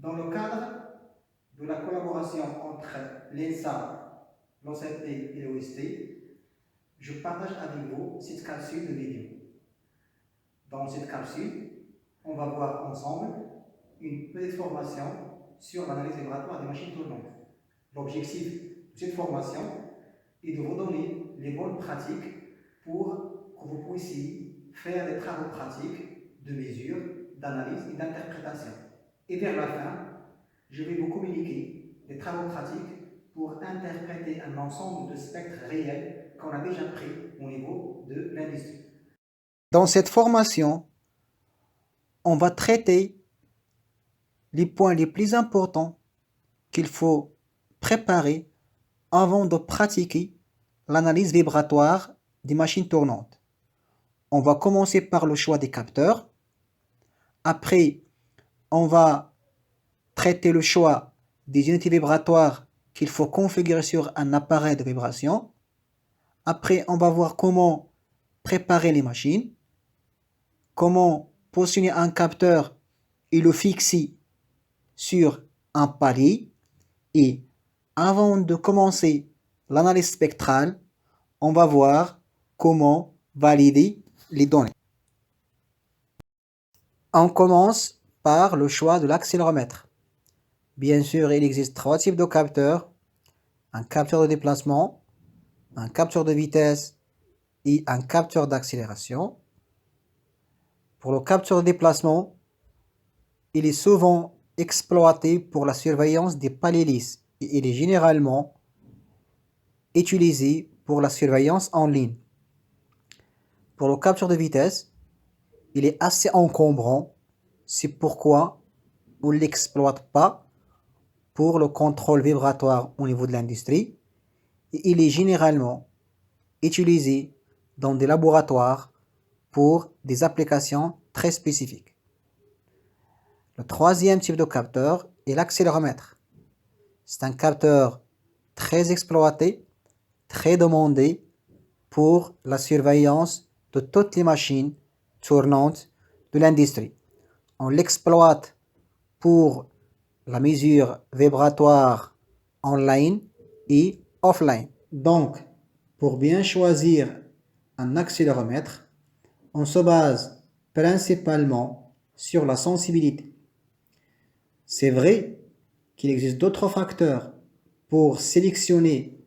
Dans le cadre de la collaboration entre l'ENSA, l'OCT et l'OST, je partage avec vous cette capsule de vidéo. Dans cette capsule, on va voir ensemble une petite formation sur l'analyse vibratoire des machines tournantes. L'objectif de cette formation est de vous donner les bonnes pratiques pour que vous puissiez faire des travaux pratiques de mesure, d'analyse et d'interprétation. Et vers la fin, je vais vous communiquer des travaux pratiques pour interpréter un ensemble de spectres réels qu'on a déjà pris au niveau de l'industrie. Dans cette formation, on va traiter les points les plus importants qu'il faut préparer avant de pratiquer l'analyse vibratoire des machines tournantes. On va commencer par le choix des capteurs. Après, on va traiter le choix des unités vibratoires qu'il faut configurer sur un appareil de vibration. Après, on va voir comment préparer les machines, comment positionner un capteur et le fixer sur un palier. Et avant de commencer l'analyse spectrale, on va voir comment valider les données. On commence par le choix de l'accéléromètre. Bien sûr, il existe 3 types de capteurs: un capteur de déplacement, un capteur de vitesse et un capteur d'accélération. Pour le capteur de déplacement, il est souvent exploité pour la surveillance des paliers lisses et il est généralement utilisé pour la surveillance en ligne. Pour le capteur de vitesse, il est assez encombrant, c'est pourquoi on ne l'exploite pas pour le contrôle vibratoire au niveau de l'industrie et il est généralement utilisé dans des laboratoires pour des applications très spécifiques. Le troisième type de capteur est l'accéléromètre. C'est un capteur très exploité, très demandé pour la surveillance de toutes les machines tournantes de l'industrie. On l'exploite pour la mesure vibratoire online et offline. Donc, pour bien choisir un accéléromètre, on se base principalement sur la sensibilité. C'est vrai qu'il existe d'autres facteurs pour sélectionner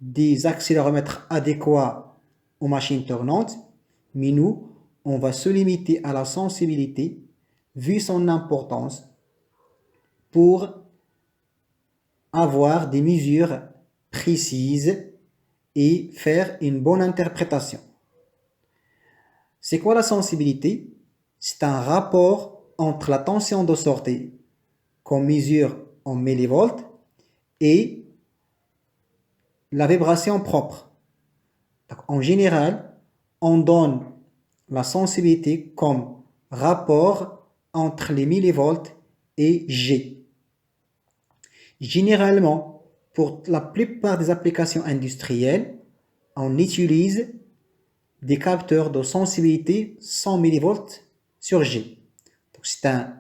des accéléromètres adéquats aux machines tournantes, mais nous, on va se limiter à la sensibilité vu son importance pour avoir des mesures précises et faire une bonne interprétation. C'est quoi la sensibilité? C'est un rapport entre la tension de sortie qu'on mesure en millivolts et la vibration propre. Donc, en général, on donne la sensibilité comme rapport entre les millivolts et G. Généralement, pour la plupart des applications industrielles, on utilise des capteurs de sensibilité 100 millivolts sur G. C'est un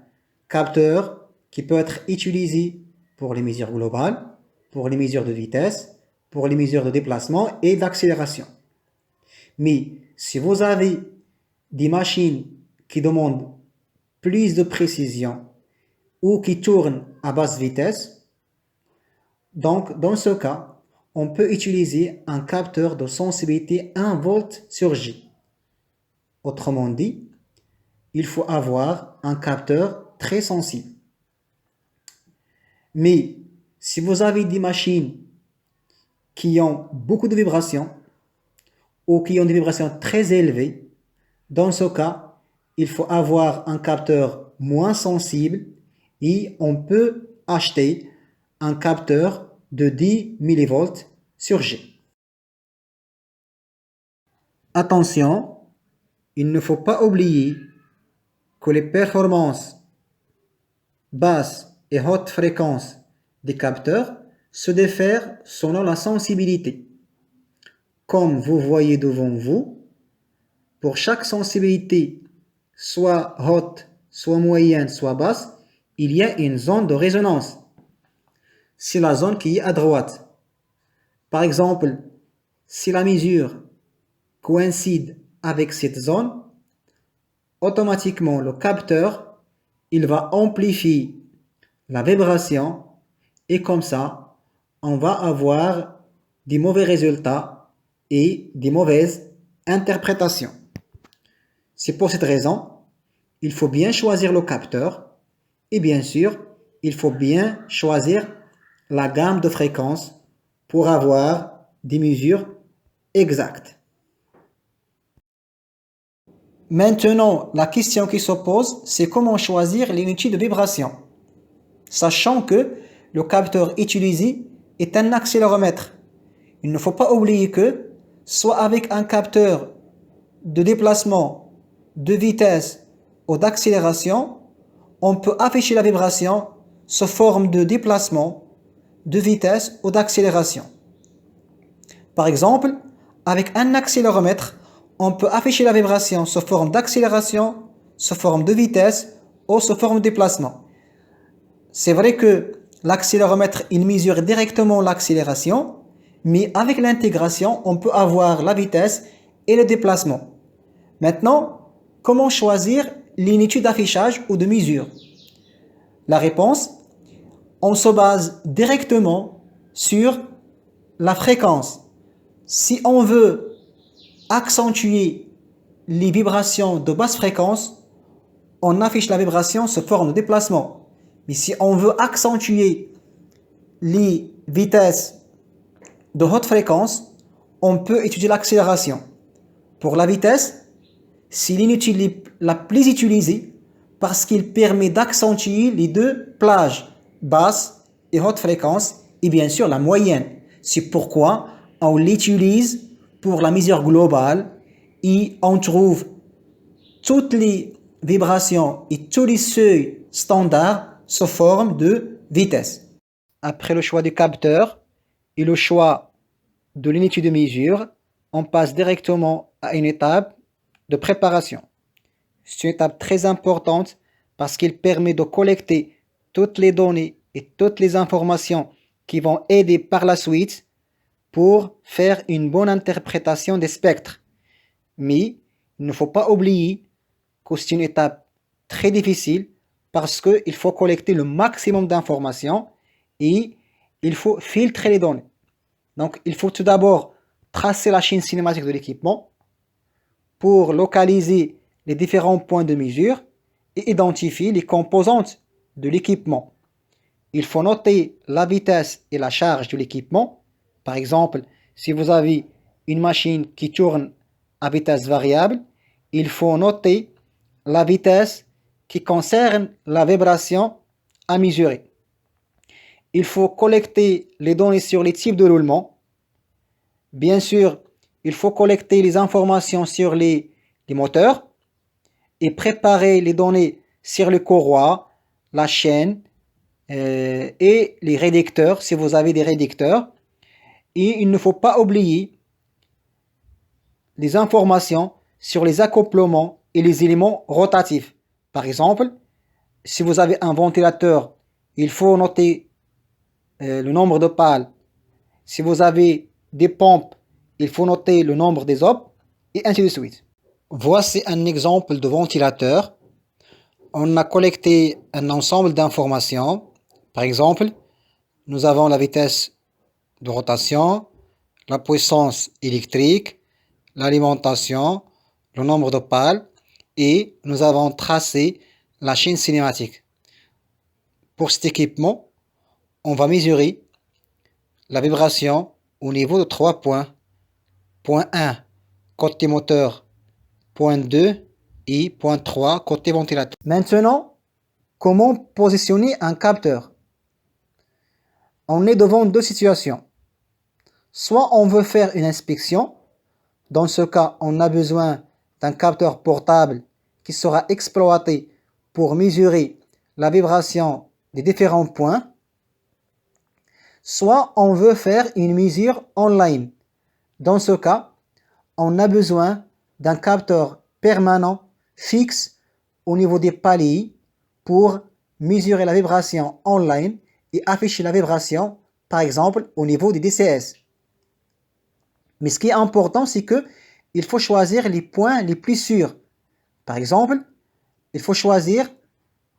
capteur qui peut être utilisé pour les mesures globales, pour les mesures de vitesse, pour les mesures de déplacement et d'accélération. Mais si vous avez des machines qui demandent plus de précision ou qui tournent à basse vitesse, donc dans ce cas, on peut utiliser un capteur de sensibilité 1 volt sur G. Autrement dit, il faut avoir un capteur très sensible. Mais si vous avez des machines qui ont beaucoup de vibrations ou qui ont des vibrations très élevées, dans ce cas, il faut avoir un capteur moins sensible et on peut acheter un capteur de 10 millivolts sur G. Attention, il ne faut pas oublier que les performances basses et hautes fréquences des capteurs se diffèrent selon la sensibilité. Comme vous voyez devant vous, pour chaque sensibilité, soit haute, soit moyenne, soit basse, il y a une zone de résonance. C'est la zone qui est à droite. Par exemple, si la mesure coïncide avec cette zone, automatiquement le capteur, il va amplifier la vibration et comme ça, on va avoir des mauvais résultats et des mauvaises interprétations. C'est pour cette raison, il faut bien choisir le capteur et bien sûr, il faut bien choisir la gamme de fréquences pour avoir des mesures exactes. Maintenant, la question qui se pose, c'est comment choisir l'unité de vibration, sachant que le capteur utilisé est un accéléromètre. Il ne faut pas oublier que, soit avec un capteur de déplacement, de vitesse ou d'accélération, on peut afficher la vibration sous forme de déplacement, de vitesse ou d'accélération. Par exemple, avec un accéléromètre, on peut afficher la vibration sous forme d'accélération, sous forme de vitesse ou sous forme de déplacement. C'est vrai que l'accéléromètre, il mesure directement l'accélération, mais avec l'intégration, on peut avoir la vitesse et le déplacement. Maintenant, comment choisir l'unité d'affichage ou de mesure? La réponse, on se base directement sur la fréquence. Si on veut accentuer les vibrations de basse fréquence, on affiche la vibration sous forme de déplacement. Mais si on veut accentuer les vitesses de haute fréquence, on peut étudier l'accélération. Pour la vitesse, c'est l'unité la plus utilisée parce qu'il permet d'accentuer les deux plages, basse et haute fréquence, et bien sûr la moyenne. C'est pourquoi on l'utilise pour la mesure globale et on trouve toutes les vibrations et tous les seuils standards sous forme de vitesse. Après le choix du capteur et le choix de l'unité de mesure, on passe directement à une étape de préparation. C'est une étape très importante parce qu'il permet de collecter toutes les données et toutes les informations qui vont aider par la suite pour faire une bonne interprétation des spectres. Mais il ne faut pas oublier que c'est une étape très difficile parce qu'il faut collecter le maximum d'informations et il faut filtrer les données. Donc il faut tout d'abord tracer la chaîne cinématique de l'équipement pour localiser les différents points de mesure et identifier les composantes de l'équipement. Il faut noter la vitesse et la charge de l'équipement. Par exemple, si vous avez une machine qui tourne à vitesse variable, il faut noter la vitesse qui concerne la vibration à mesurer. Il faut collecter les données sur les types de roulement. Bien sûr, il faut collecter les informations sur les moteurs et préparer les données sur les courroies, la chaîne et les réducteurs, si vous avez des réducteurs. Et il ne faut pas oublier les informations sur les accouplements et les éléments rotatifs. Par exemple, si vous avez un ventilateur, il faut noter le nombre de pales. Si vous avez des pompes, il faut noter le nombre des hopes et ainsi de suite. Voici un exemple de ventilateur. On a collecté un ensemble d'informations. Par exemple, nous avons la vitesse de rotation, la puissance électrique, l'alimentation, le nombre de pales et nous avons tracé la chaîne cinématique. Pour cet équipement, on va mesurer la vibration au niveau de 3 points. Point 1 côté moteur, point 2 et point 3 côté ventilateur. Maintenant, comment positionner un capteur? On est devant deux situations. Soit on veut faire une inspection. Dans ce cas, on a besoin d'un capteur portable qui sera exploité pour mesurer la vibration des différents points. Soit on veut faire une mesure online. Dans ce cas, on a besoin d'un capteur permanent fixe au niveau des paliers pour mesurer la vibration online et afficher la vibration, par exemple, au niveau du DCS. Mais ce qui est important, c'est que il faut choisir les points les plus sûrs. Par exemple, il faut choisir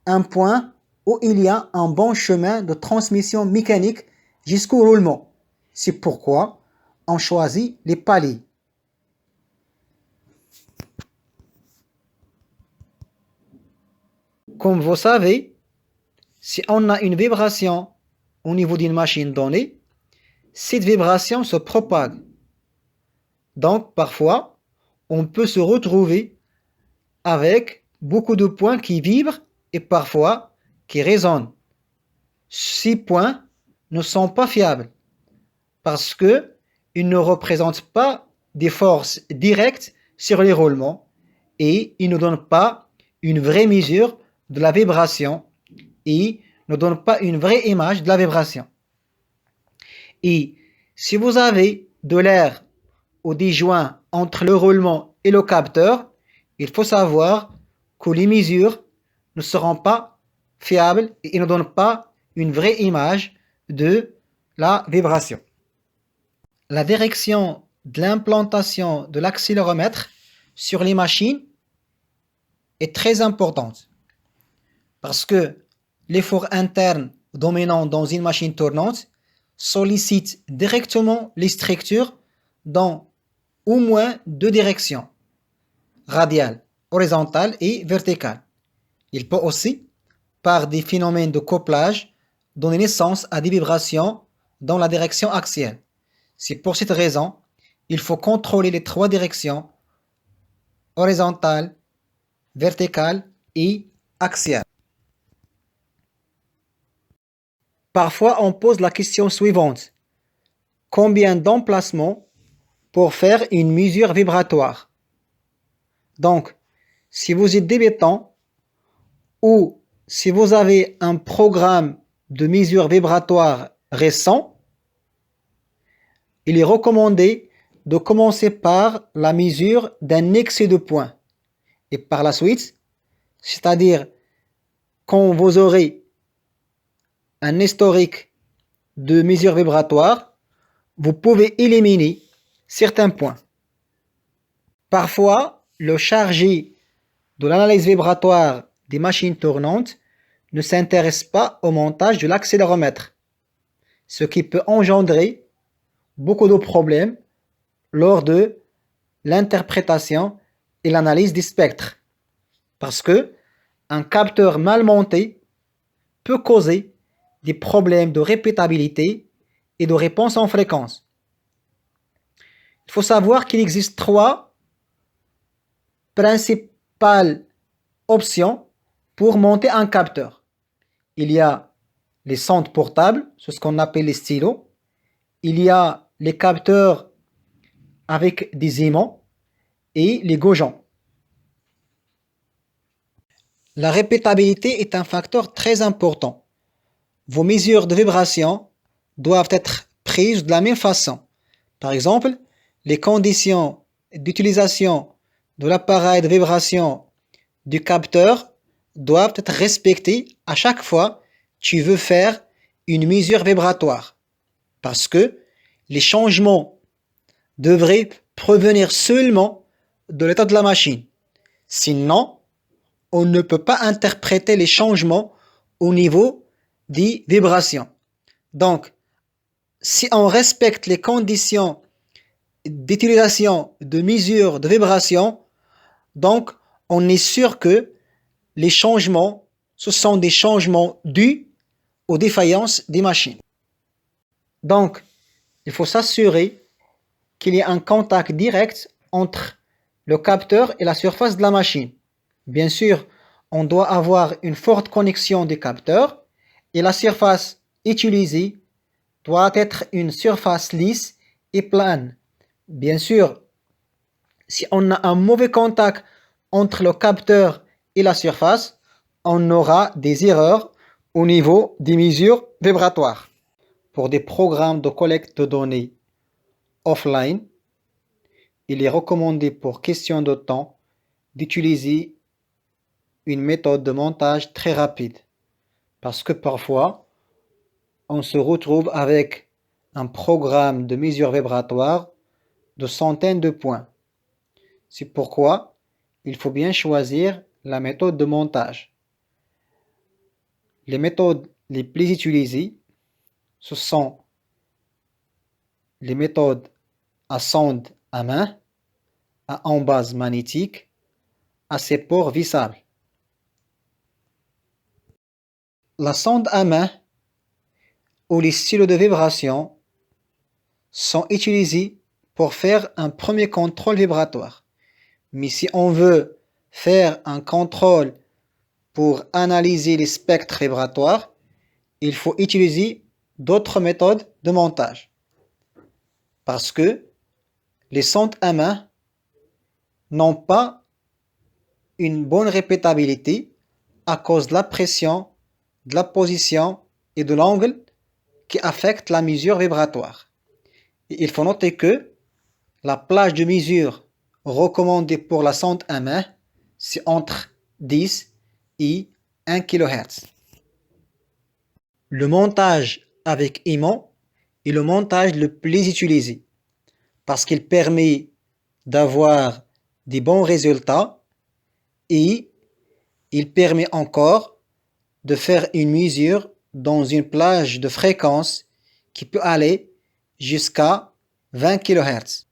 un point où il y a un bon chemin de transmission mécanique jusqu'au roulement. C'est pourquoi on choisit les paliers. Comme vous savez, si on a une vibration au niveau d'une machine donnée, cette vibration se propage. Donc, parfois, on peut se retrouver avec beaucoup de points qui vibrent et parfois qui résonnent. Ces points ne sont pas fiables parce qu'ils ne représentent pas des forces directes sur les roulements et ils ne donnent pas une vraie mesure de la vibration et ne donnent pas une vraie image de la vibration. Et si vous avez de l'air ou des joints entre le roulement et le capteur, il faut savoir que les mesures ne seront pas fiables et ne donnent pas une vraie image de la vibration. La direction de l'implantation de l'accéléromètre sur les machines est très importante parce que l'effort interne dominant dans une machine tournante sollicite directement les structures dans au moins deux directions, radiale, horizontale et verticale. Il peut aussi, par des phénomènes de couplage, donner naissance à des vibrations dans la direction axiale. C'est pour cette raison il faut contrôler les trois directions, horizontale, verticale et axiale. Parfois, on pose la question suivante. Combien d'emplacements pour faire une mesure vibratoire? Donc, si vous êtes débutant ou si vous avez un programme de mesure vibratoire récent, il est recommandé de commencer par la mesure d'un excès de points. Et par la suite, c'est-à-dire quand vous aurez un historique de mesure vibratoire, vous pouvez éliminer certains points. Parfois, le chargé de l'analyse vibratoire des machines tournantes ne s'intéresse pas au montage de l'accéléromètre, ce qui peut engendrer beaucoup de problèmes lors de l'interprétation et l'analyse des spectres, parce que un capteur mal monté peut causer des problèmes de répétabilité et de réponse en fréquence. Il faut savoir qu'il existe trois principales options pour monter un capteur. Il y a les sondes portables, c'est ce qu'on appelle les stylos. Il y a les capteurs avec des aimants et les goujons. La répétabilité est un facteur très important. Vos mesures de vibration doivent être prises de la même façon. Par exemple, les conditions d'utilisation de l'appareil de vibration du capteur doivent être respectées à chaque fois que tu veux faire une mesure vibratoire. Parce que les changements devraient provenir seulement de l'état de la machine. Sinon, on ne peut pas interpréter les changements au niveau des vibrations. Donc, si on respecte les conditions d'utilisation de mesure de vibration, donc on est sûr que les changements, ce sont des changements dus aux défaillances des machines. Donc, il faut s'assurer qu'il y ait un contact direct entre le capteur et la surface de la machine. Bien sûr, on doit avoir une forte connexion des capteurs et la surface utilisée doit être une surface lisse et plane. Bien sûr, si on a un mauvais contact entre le capteur et la surface, on aura des erreurs au niveau des mesures vibratoires. Pour des programmes de collecte de données offline, il est recommandé pour question de temps d'utiliser une méthode de montage très rapide. Parce que parfois, on se retrouve avec un programme de mesure vibratoire de centaines de points. C'est pourquoi il faut bien choisir la méthode de montage. Les méthodes les plus utilisées, ce sont les méthodes à sonde à main, à embase magnétique, à support vissable. La sonde à main ou les stylos de vibration sont utilisés pour faire un premier contrôle vibratoire. Mais si on veut faire un contrôle pour analyser les spectres vibratoires, il faut utiliser d'autres méthodes de montage. Parce que les sondes à main n'ont pas une bonne répétabilité à cause de la pression, de la position et de l'angle qui affectent la mesure vibratoire. Et il faut noter que la plage de mesure recommandée pour la sonde à main, c'est entre 10 et 1 kHz. Le montage avec aimant est le montage le plus utilisé parce qu'il permet d'avoir des bons résultats et il permet encore de faire une mesure dans une plage de fréquence qui peut aller jusqu'à 20 kHz.